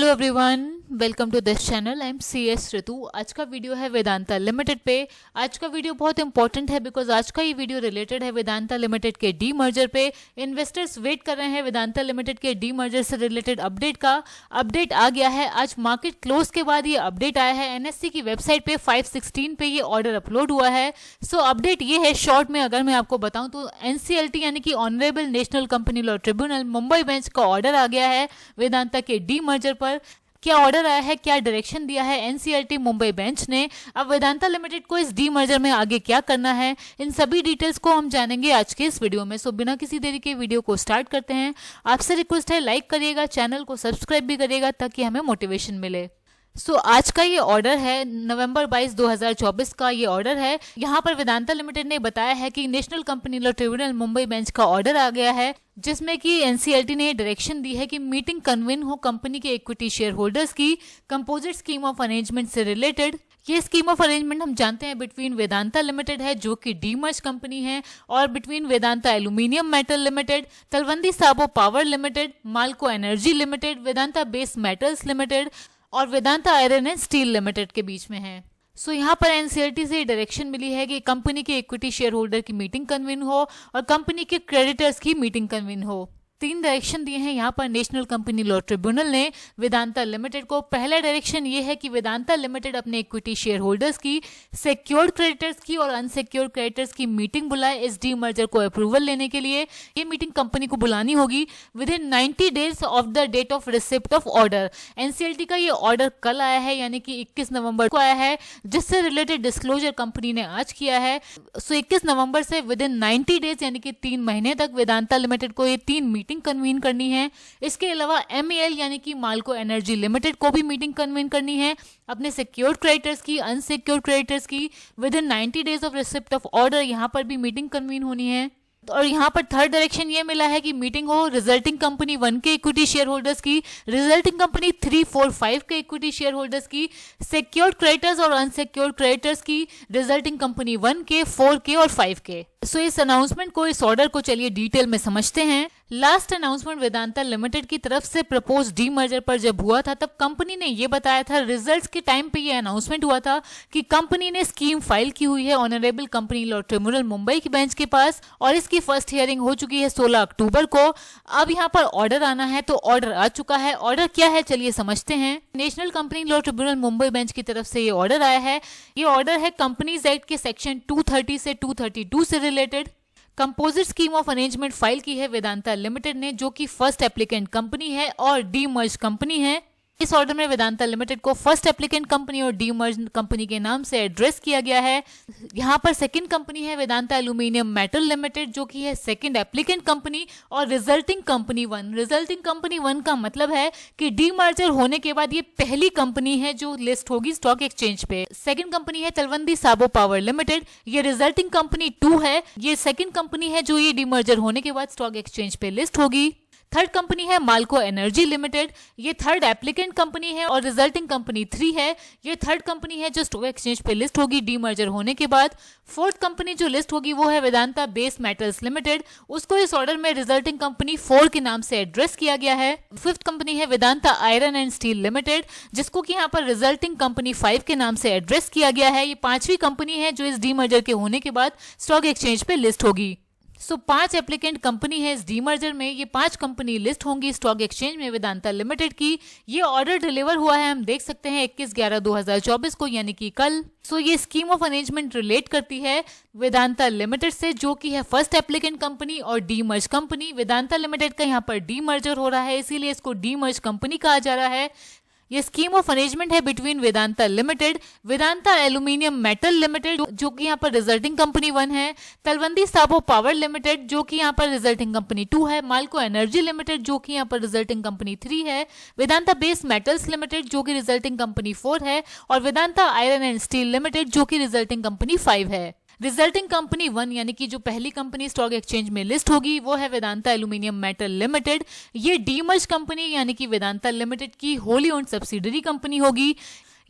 Hello everyone, welcome to this channel. I am CS एस ऋतु। आज का वीडियो है वेदांता लिमिटेड पे। आज का वीडियो बहुत इंपॉर्टेंट है बिकॉज आज का ये वीडियो रिलेटेड है वेदांता लिमिटेड के डी मर्जर पे। इन्वेस्टर्स वेट कर रहे हैं वेदांता लिमिटेड के डी मर्जर से रिलेटेड अपडेट का। अपडेट आ गया है आज मार्केट क्लोज के बाद, ये अपडेट आया है एनएससी की वेबसाइट पे 5/16 पे ये ऑर्डर अपलोड हुआ है। सो अपडेट ये है शॉर्ट में अगर मैं आपको बताऊं तो एनसीएलटी यानी कि honourable national company law tribunal Mumbai bench का ऑर्डर आ गया है वेदांता के डी मर्जर पर। क्या ऑर्डर आया है, क्या डायरेक्शन दिया है एनसीएलटी मुंबई बेंच ने, अब वेदांता लिमिटेड को इस डी मर्जर में आगे क्या करना है, इन सभी डिटेल्स को हम जानेंगे आज के इस वीडियो में। सो बिना किसी देरी के वीडियो को स्टार्ट करते हैं। आपसे रिक्वेस्ट है लाइक करिएगा, चैनल को सब्सक्राइब भी करिएगा ताकि हमें मोटिवेशन मिले। आज का ये ऑर्डर है नवंबर 22, 2024 का ये ऑर्डर है। यहाँ पर वेदांता लिमिटेड ने बताया है कि national company law tribunal Mumbai bench का ऑर्डर आ गया है जिसमें कि एनसीएलटी ने डायरेक्शन दी है कि मीटिंग कन्वीन हो कंपनी के इक्विटी शेयर होल्डर्स की कंपोजिट स्कीम ऑफ अरेंजमेंट से रिलेटेड। ये स्कीम ऑफ अरेंजमेंट हम जानते हैं बिटवीन वेदांता लिमिटेड है जो कि डीमर्ज कंपनी है, और between Vedanta aluminium metal limited, Talwandi Sabo power limited, Malco energy limited, Vedanta base metals limited और Vedanta iron and steel limited के बीच में है। यहाँ पर एनसीएलटी से डायरेक्शन मिली है कि कंपनी के इक्विटी शेयर होल्डर की मीटिंग कन्वीन हो और कंपनी के क्रेडिटर्स की मीटिंग कन्वीन हो। 3 डायरेक्शन दिए हैं यहाँ पर नेशनल कंपनी लॉ ट्रिब्यूनल ने वेदांता लिमिटेड को। पहला डायरेक्शन ये है कि वेदांता लिमिटेड अपने इक्विटी शेयर होल्डर्स की, सिक्योर्ड क्रेडिटर्स की और अनसिक्योर्ड क्रेडिटर्स की मीटिंग बुलाए इस डी मर्जर को अप्रूवल लेने के लिए। ये मीटिंग कंपनी को बुलानी होगी within 90 days of the date of receipt of order. NCLT का ये ऑर्डर कल आया है यानी कि 21 नवंबर को आया है, जिससे रिलेटेड डिस्क्लोजर कंपनी ने आज किया है। 21 नवंबर से विद इन 90 डेज यानी कि 3 महीने तक वेदांता लिमिटेड को ये 3 मीटिंग कन्वीन करनी है। इसके अलावा एमईएल यानी कि माल्को एनर्जी लिमिटेड को भी मीटिंग कन्वीन करनी है अपने सिक्योर्ड क्रेडिटर्स की, अनसिक्योर्ड क्रेडिटर्स की। With in 90 days of receipt of order यहाँ पर भी मीटिंग कन्वीन होनी है। और यहाँ पर थर्ड डायरेक्शन ये मिला है कि मीटिंग हो रिजल्टिंग कंपनी 1 के इक्विटी शेयर होल्डर्स की, रिजल्टिंग कंपनी 3, 4, 5 के इक्विटी शेयर होल्डर्स की, सिक्योर्ड क्रेडिटर्स और अनसिक्योर्ड क्रेडिटर्स की, रिजल्टिंग कंपनी 1 के, 4 के और 5 के। इस अनाउंसमेंट को, इस ऑर्डर को चलिए डिटेल में समझते हैं। लास्ट अनाउंसमेंट वेदांता लिमिटेड की तरफ से प्रपोज डी मर्जर पर जब हुआ था तब कंपनी ने ये बताया था, रिजल्ट्स के टाइम पे ये अनाउंसमेंट हुआ था कि कंपनी ने स्कीम फाइल की हुई है honourable company law tribunal Mumbai की बेंच के पास और इसकी फर्स्ट हियरिंग हो चुकी है 16 अक्टूबर को। अब यहाँ पर ऑर्डर आना है तो ऑर्डर आ चुका है। ऑर्डर क्या है चलिए समझते हैं। National company law tribunal Mumbai bench की तरफ से ये ऑर्डर आया है। ये ऑर्डर है कंपनीज एक्ट के सेक्शन 230 से 232 से related. Composite scheme of arrangement file की है वेदांता लिमिटेड ने जो कि फर्स्ट एप्लीकेंट कंपनी है और डी मर्ज कंपनी है। इस ऑर्डर में वेदांता लिमिटेड को फर्स्ट एप्लीकेंट कंपनी और डी मर्ज कंपनी के नाम से एड्रेस किया गया है। यहाँ पर सेकंड कंपनी है वेदांता एल्यूमिनियम मेटल लिमिटेड जो कि है सेकंड एप्लीकेंट कंपनी और रिजल्टिंग कंपनी 1। रिजल्टिंग कंपनी 1 का मतलब है कि डी मर्जर होने के बाद ये पहली कंपनी है जो लिस्ट होगी स्टॉक एक्सचेंज पे। सेकंड कंपनी है तलवंदी साबो पावर लिमिटेड, ये रिजल्टिंग कंपनी 2 है। ये सेकंड कंपनी है जो ये डी मर्जर होने के बाद स्टॉक एक्सचेंज पे लिस्ट होगी। थर्ड कंपनी है माल्को एनर्जी लिमिटेड, ये थर्ड एप्लीकेंट कंपनी है और रिजल्टिंग कंपनी 3 है। ये थर्ड कंपनी है जो स्टॉक एक्सचेंज पे लिस्ट होगी डी मर्जर होने के बाद। फोर्थ कंपनी जो लिस्ट होगी वो है वेदांता बेस मेटल्स लिमिटेड, उसको इस ऑर्डर में रिजल्टिंग कंपनी 4 के नाम से एड्रेस किया गया है। फिफ्थ कंपनी है Vedanta iron and steel limited जिसको कि यहाँ पर रिजल्टिंग कंपनी 5 के नाम से एड्रेस किया गया है। ये 5वीं कंपनी है जो इस डी मर्जर के होने के बाद स्टॉक एक्सचेंज पे लिस्ट होगी। 5 एप्लीकेंट कंपनी है इस डी मर्जर में। ये 5 कंपनी लिस्ट होंगी स्टॉक एक्सचेंज में वेदांता लिमिटेड की। ये ऑर्डर डिलीवर हुआ है, हम देख सकते हैं 21/11/2024 को यानी कि कल। ये स्कीम ऑफ अरेंजमेंट रिलेट करती है वेदांता लिमिटेड से जो कि है फर्स्ट एप्लीकेंट कंपनी और डी मर्ज कंपनी। वेदांता लिमिटेड का यहाँ पर डी मर्जर हो रहा है इसीलिए इसको डी मर्ज कंपनी कहा जा रहा है। ये स्कीम ऑफ अरेंजमेंट है between Vedanta limited, Vedanta aluminium metal limited जो कि यहाँ पर रिजल्टिंग कंपनी 1 है, तलवंदी साबो पावर लिमिटेड जो कि यहाँ पर रिजल्टिंग कंपनी 2 है, माल्को एनर्जी लिमिटेड जो कि यहाँ पर रिजल्टिंग कंपनी 3 है, वेदांता बेस मेटल्स लिमिटेड जो कि रिजल्टिंग कंपनी 4 है और Vedanta iron and steel limited जो कि रिजल्टिंग कंपनी 5 है। रिजल्टिंग कंपनी 1 यानी कि जो पहली कंपनी स्टॉक एक्सचेंज में लिस्ट होगी वो है वेदांता एल्यूमिनियम मेटल लिमिटेड। ये डीमर्ज कंपनी यानी कि वेदांता लिमिटेड की होली ओन्ड सब्सिडरी कंपनी होगी।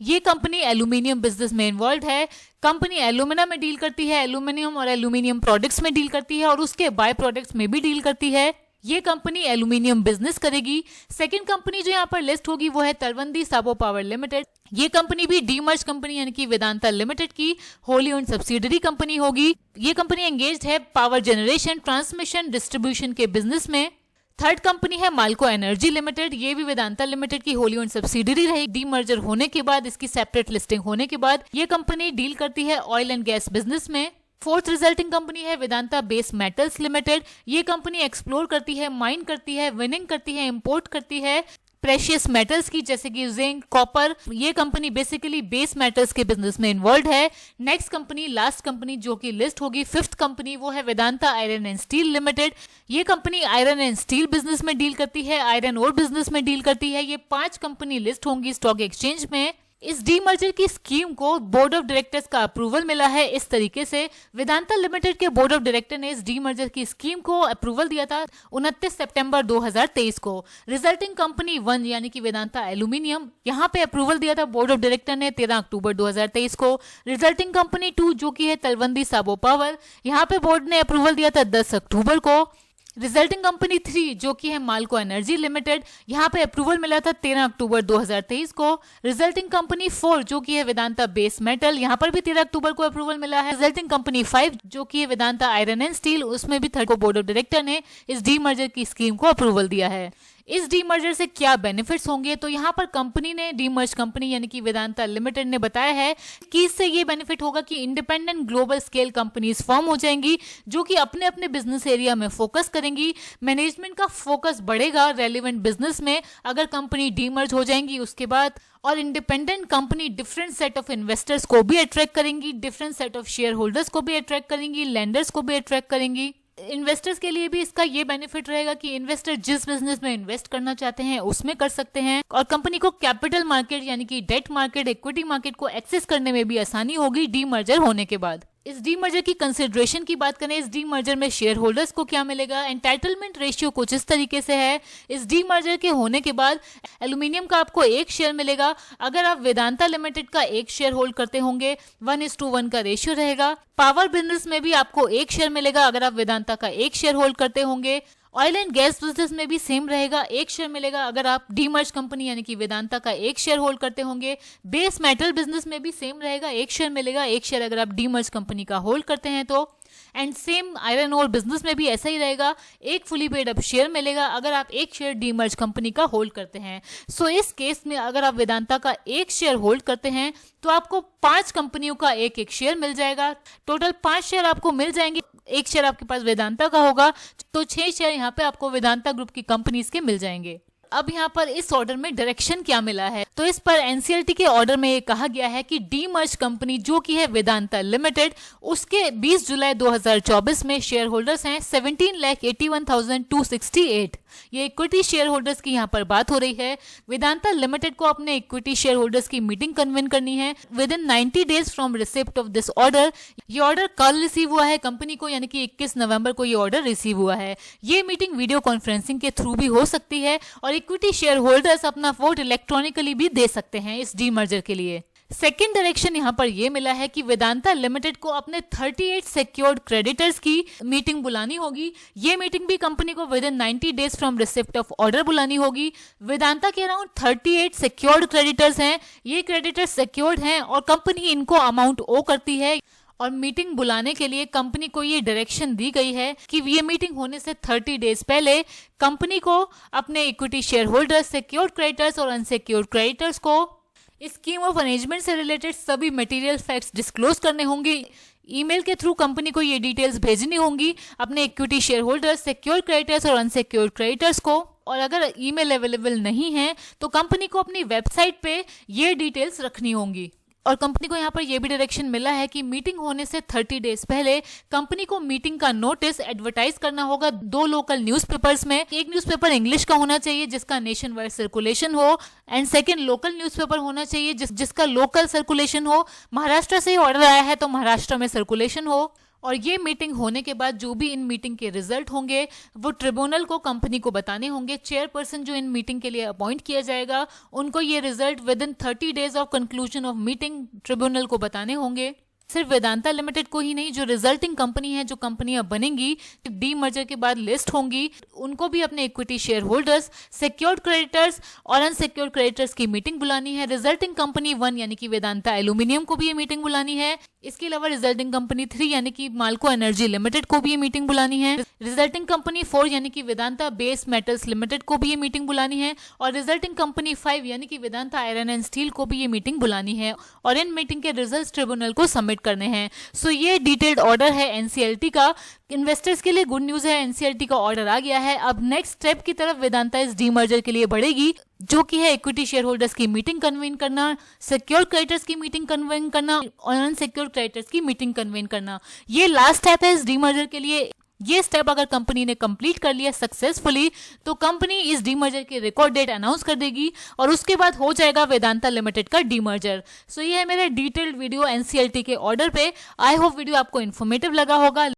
ये कंपनी एल्यूमिनियम बिजनेस में इन्वॉल्व है। कंपनी एल्यूमिना में डील करती है, एल्यूमिनियम और एल्यूमिनियम प्रोडक्ट्स में डील करती है और उसके बाय प्रोडक्ट्स में भी डील करती है। ये कंपनी एल्यूमिनियम बिजनेस करेगी। सेकंड कंपनी जो यहाँ पर लिस्ट होगी वो है तलवंदी साबो पावर लिमिटेड। ये कंपनी भी डीमर्ज कंपनी यानी कि वेदांता लिमिटेड की होली ओन्ड सब्सिडरी कंपनी होगी। ये कंपनी एंगेज्ड है पावर जनरेशन, ट्रांसमिशन, डिस्ट्रीब्यूशन के बिजनेस में। थर्ड कंपनी है माल्को एनर्जी लिमिटेड। ये भी वेदांता लिमिटेड की होली ओन्ड सब्सिडरी रही। डीमर्जर होने के बाद, इसकी सेपरेट लिस्टिंग होने के बाद ये कंपनी डील करती है ऑयल एंड गैस बिजनेस में। फोर्थ रिजल्टिंग कंपनी है वेदांता बेस मेटल्स लिमिटेड। ये कंपनी एक्सप्लोर करती है, माइन करती है, विनिंग करती है, इंपोर्ट करती है प्रेशियस मेटल्स की, जैसे कि जिंक, कॉपर। ये कंपनी बेसिकली बेस मेटल्स के बिजनेस में इन्वॉल्व है। नेक्स्ट कंपनी, लास्ट कंपनी जो कि लिस्ट होगी, फिफ्थ कंपनी, वो है Vedanta iron and steel limited. ये company iron and steel business में डील करती है, आयरन और बिजनेस में डील करती है। ये 5 कंपनी लिस्ट होंगी स्टॉक एक्सचेंज में। इस डीमर्जर की स्कीम को बोर्ड ऑफ डायरेक्टर्स का अप्रूवल मिला है। इस तरीके से वेदांता लिमिटेड के बोर्ड ऑफ डायरेक्टर ने इस डीमर्जर की स्कीम को अप्रूवल दिया था 29 सितंबर 2023 को। रिजल्टिंग कंपनी 1 यानी कि वेदांता एल्यूमिनियम, यहाँ पे अप्रूवल दिया था बोर्ड ऑफ डायरेक्टर ने 13 अक्टूबर 2023 को। रिजल्टिंग कंपनी 2 जो कि है तलवंदी साबो पावर, यहाँ पे बोर्ड ने अप्रूवल दिया था 10 अक्टूबर को। रिजल्टिंग कंपनी 3 जो कि है माल्को एनर्जी लिमिटेड, यहाँ पे अप्रूवल मिला था 13 अक्टूबर 2023 को। रिजल्टिंग कंपनी 4 जो कि है वेदांता बेस मेटल, यहाँ पर भी 13 अक्टूबर को अप्रूवल मिला है। रिजल्टिंग कंपनी 5 जो कि है वेदांता आयरन एंड स्टील, उसमें भी 3 को बोर्ड ऑफ डायरेक्टर ने इस डीमर्जर की स्कीम को अप्रूवल दिया है। इस डीमर्जर से क्या बेनिफिट्स होंगे, तो यहाँ पर कंपनी ने, डीमर्ज कंपनी यानी कि वेदांता लिमिटेड ने बताया है कि इससे ये बेनिफिट होगा कि independent global scale companies form हो जाएंगी जो कि अपने अपने बिजनेस एरिया में फोकस करेंगी। मैनेजमेंट का फोकस बढ़ेगा रेलिवेंट बिजनेस में अगर कंपनी डीमर्ज हो जाएंगी उसके बाद। और independent company different set of investors को भी अट्रैक्ट करेंगी, different set of share holders को भी अट्रैक्ट करेंगी, लेंडर्स को भी अट्रैक्ट करेंगी। इन्वेस्टर्स के लिए भी इसका ये बेनिफिट रहेगा कि इन्वेस्टर जिस बिजनेस में इन्वेस्ट करना चाहते हैं उसमें कर सकते हैं, और कंपनी को कैपिटल मार्केट यानी कि डेट मार्केट, इक्विटी मार्केट को एक्सेस करने में भी आसानी होगी डीमर्जर होने के बाद। इस डीमर्जर की कंसिडरेशन की बात करें, इस डीमर्जर में शेयर होल्डर्स को क्या मिलेगा। एंटाइटलमेंट रेशियो कुछ इस तरीके से है। इस डीमर्जर के होने के बाद एल्यूमिनियम का आपको 1 शेयर मिलेगा अगर आप वेदांता लिमिटेड का 1 शेयर होल्ड करते होंगे। 1:1 का रेशियो रहेगा। पावर बिजनेस में भी आपको 1 शेयर मिलेगा अगर आप वेदांता का 1 शेयर होल्ड करते होंगे। ऑयल एंड गैस बिजनेस में भी सेम रहेगा, 1 शेयर मिलेगा अगर आप डीमर्ज कंपनी यानी कि वेदांता का 1 शेयर होल्ड करते होंगे। बेस मेटल बिजनेस में भी सेम रहेगा, 1 शेयर मिलेगा, 1 शेयर अगर आप डीमर्ज कंपनी का होल्ड करते हैं तो। एंड सेम आयरन और बिजनेस में भी ऐसा ही रहेगा, 1 फुली पेड अप शेयर मिलेगा अगर आप 1 शेयर डीमर्ज कंपनी का होल्ड करते हैं। सो इस केस में अगर आप वेदांता का 1 शेयर होल्ड करते हैं तो आपको 5 कंपनियों का 1-1 शेयर मिल जाएगा। टोटल 5 शेयर आपको मिल जाएंगे। 1 शेयर आपके पास वेदांता का होगा तो 6 शेयर यहाँ पे आपको वेदांता ग्रुप की कंपनीज के मिल जाएंगे। अब यहाँ पर इस ऑर्डर में डायरेक्शन क्या मिला है, तो इस पर एनसीएलटी के ऑर्डर में ये कहा गया है कि डीमर्ज कंपनी जो कि है वेदांता लिमिटेड, उसके 20 जुलाई 2024 में शेयर होल्डर्स हैं 17,81,268। ये इक्विटी शेयर होल्डर्स की यहाँ पर बात हो रही है। वेदांता लिमिटेड को अपने इक्विटी शेयर होल्डर्स की मीटिंग कन्वेन करनी है with in 90 days from receipt of this order. ये ऑर्डर कल रिसीव हुआ है कंपनी को, यानी कि 21 नवंबर को ये ऑर्डर रिसीव हुआ है। ये मीटिंग वीडियो कॉन्फ्रेंसिंग के थ्रू भी हो सकती है और इक्विटी शेयर होल्डर्स अपना वोट इलेक्ट्रॉनिकली भी दे सकते हैं इस डीमर्जर के लिए। सेकेंड डायरेक्शन यहाँ पर यह मिला है कि वेदांता लिमिटेड को अपने 38 सिक्योर्ड क्रेडिटर्स की मीटिंग बुलानी होगी। ये मीटिंग भी कंपनी को within 90 days from receipt of order बुलानी होगी। वेदांता के अराउंड 38 सिक्योर्ड क्रेडिटर्स हैं। ये क्रेडिटर्स सिक्योर्ड हैं और कंपनी इनको अमाउंट ओ करती है। और मीटिंग बुलाने के लिए कंपनी को ये डायरेक्शन दी गई है कि ये मीटिंग होने से 30 डेज पहले कंपनी को अपने equity share holders, secured creditors और अनसिक्योर्ड क्रेडिटर्स को स्कीम ऑफ अरेंजमेंट से रिलेटेड सभी मटेरियल फैक्ट्स डिस्क्लोज करने होंगे। ईमेल के थ्रू कंपनी को ये डिटेल्स भेजनी होंगी अपने equity share holders, secured creditors और अनसिक्योर्ड क्रेडिटर्स को। और अगर ईमेल अवेलेबल नहीं है तो कंपनी को अपनी वेबसाइट पे ये डिटेल्स रखनी होंगी। और कंपनी को यहाँ पर यह भी डायरेक्शन मिला है कि मीटिंग होने से 30 डेज पहले कंपनी को मीटिंग का नोटिस एडवर्टाइज करना होगा 2 लोकल न्यूज़पेपर्स में। एक न्यूज़पेपर इंग्लिश का होना चाहिए जिसका नेशन वाइड सर्कुलेशन हो, एंड सेकंड लोकल न्यूज़पेपर होना चाहिए जिसका लोकल सर्कुलेशन हो। महाराष्ट्र से ऑर्डर आया है तो महाराष्ट्र में सर्कुलेशन हो। और ये मीटिंग होने के बाद जो भी इन मीटिंग के रिजल्ट होंगे वो ट्रिब्यूनल को कंपनी को बताने होंगे। चेयरपर्सन जो इन मीटिंग के लिए अपॉइंट किया जाएगा उनको ये result with in 30 days of conclusion of meeting tribunal को बताने होंगे। सिर्फ वेदांता लिमिटेड को ही नहीं, जो रिजल्टिंग कंपनी है, जो कंपनियां बनेंगी डी मर्जर के बाद लिस्ट होंगी, उनको भी अपने equity share holders, secured creditors और अनसिक्योर्ड क्रेडिटर्स की मीटिंग बुलानी है। रिजल्टिंग कंपनी 1 यानी कि वेदांता एल्यूमिनियम को भी ये मीटिंग बुलानी है। इसके अलावा रिजल्टिंग कंपनी 3 यानी कि माल्को एनर्जी लिमिटेड को भी ये मीटिंग बुलानी है। रिजल्टिंग कंपनी 4 यानी कि वेदांता बेस मेटल्स लिमिटेड को भी ये मीटिंग बुलानी है। और रिजल्टिंग कंपनी 5 यानी कि वेदांता आयरन एंड स्टील को भी ये मीटिंग बुलानी है और इन मीटिंग के रिजल्ट्स ट्रिब्यूनल को सबमिट करने हैं। सो ये डिटेल्ड ऑर्डर है एनसीएलटी का। इन्वेस्टर्स के लिए गुड न्यूज है, एनसीएलटी का ऑर्डर आ गया है। अब नेक्स्ट स्टेप की तरफ वेदांता इस डीमर्जर के लिए बढ़ेगी, जो कि है इक्विटी शेयर होल्डर्स की मीटिंग कन्वेन करना, सिक्योर्ड क्रेडिटर्स की मीटिंग कन्वेन करना और अनसिक्योर्ड क्रेडिटर्स की मीटिंग कन्वेन करना। ये लास्ट स्टेप है इस डीमर्जर के लिए। ये स्टेप अगर कंपनी ने कंप्लीट कर लिया सक्सेसफुली तो कंपनी इस डीमर्जर की रिकॉर्ड डेट अनाउंस कर देगी और उसके बाद हो जाएगा वेदांता लिमिटेड का डीमर्जर। सो ये है मेरा डिटेल्ड वीडियो एनसीएलटी के ऑर्डर पे। आई होप वीडियो आपको इन्फॉर्मेटिव लगा होगा।